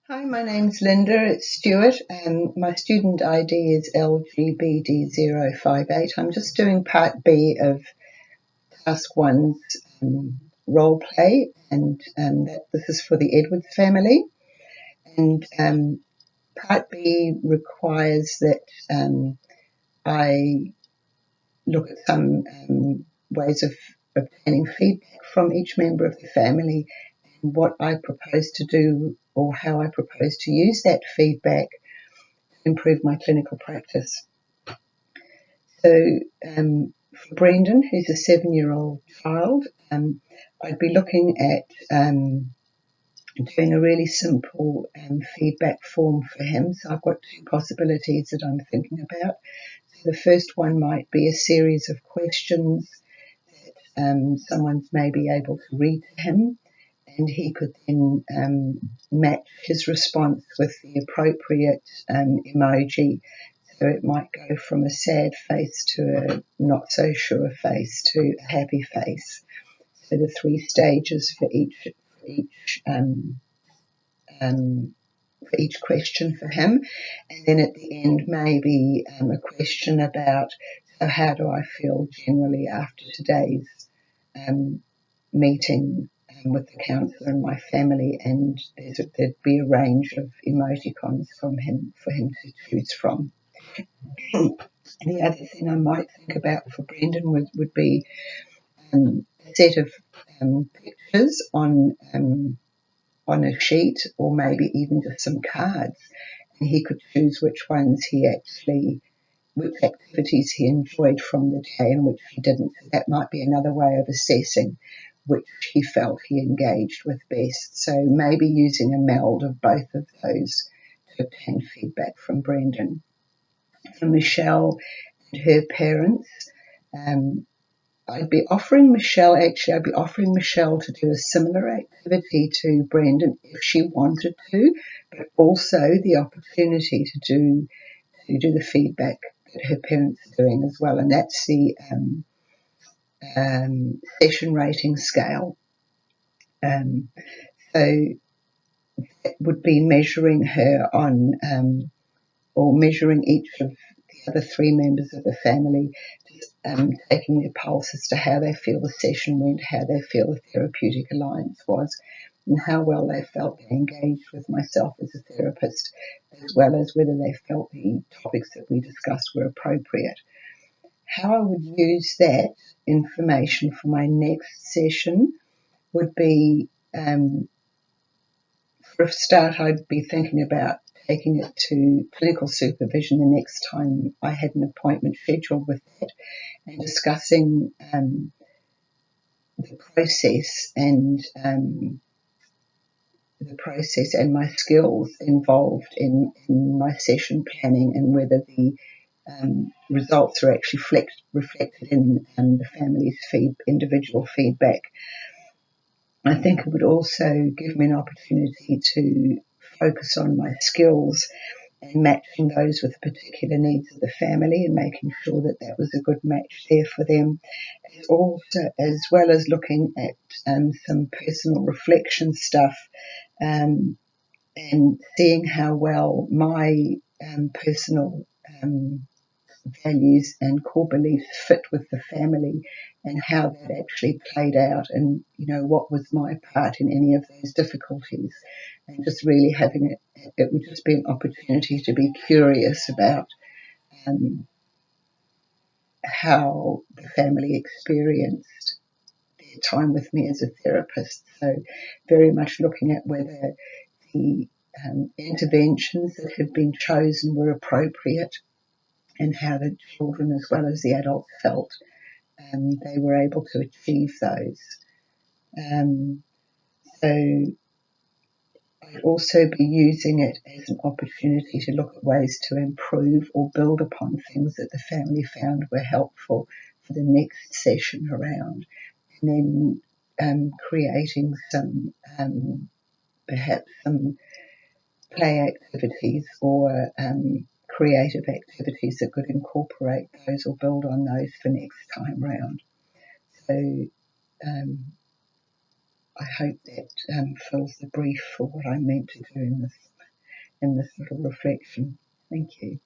Hi, my name's Linda Stewart, and my student ID is LGBD058. I'm just doing part B of Task 1's role play, and this is for the Edwards family. And part B requires that I look at some ways of obtaining feedback from each member of the family, what I propose to do or how I propose to use that feedback to improve my clinical practice. So for Brendan, who's a 7-year-old child, I'd be looking at doing a really simple feedback form for him. So I've got two possibilities that I'm thinking about. So the first one might be a series of questions that someone's maybe able to read to him, and he could then match his response with the appropriate emoji. So it might go from a sad face to a not so sure face to a happy face. So the 3 stages for each question for him, and then at the end maybe a question about, so how do I feel generally after today's meeting with the counsellor and my family, and there'd be a range of emoticons from him for him to choose from. The other thing I might think about for Brendan would be a set of pictures on a sheet, or maybe even just some cards, and he could choose which activities he enjoyed from the day and which he didn't. So that might be another way of assessing which he felt he engaged with best. So maybe using a meld of both of those to obtain feedback from Brendan. For Michelle and her parents, I'd be offering Michelle to do a similar activity to Brendan if she wanted to, but also the opportunity to do the feedback that her parents are doing as well, and that's the session rating scale. So it would be measuring her on, or measuring each of the other 3 members of the family, just taking their pulse as to how they feel the session went, how they feel the therapeutic alliance was, and how well they felt they engaged with myself as a therapist, as well as whether they felt the topics that we discussed were appropriate. How I would use that information for my next session would be, for a start, I'd be thinking about taking it to clinical supervision the next time I had an appointment scheduled with that, and discussing the process and my skills involved in my session planning, and whether the results are actually reflected in the family's individual feedback. I think it would also give me an opportunity to focus on my skills and matching those with the particular needs of the family, and making sure that that was a good match there for them. As well as looking at some personal reflection stuff, and seeing how well my personal values and core beliefs fit with the family, and how that actually played out, and what was my part in any of those difficulties, and just really having it would just be an opportunity to be curious about how the family experienced their time with me as a therapist. So very much looking at whether the interventions that had been chosen were appropriate, and how the children as well as the adults felt they were able to achieve those. So I'd also be using it as an opportunity to look at ways to improve or build upon things that the family found were helpful for the next session around, and then creating some perhaps some play activities or creative activities that could incorporate those or build on those for next time round. So I hope that fills the brief for what I meant to do in this in this little reflection. Thank you.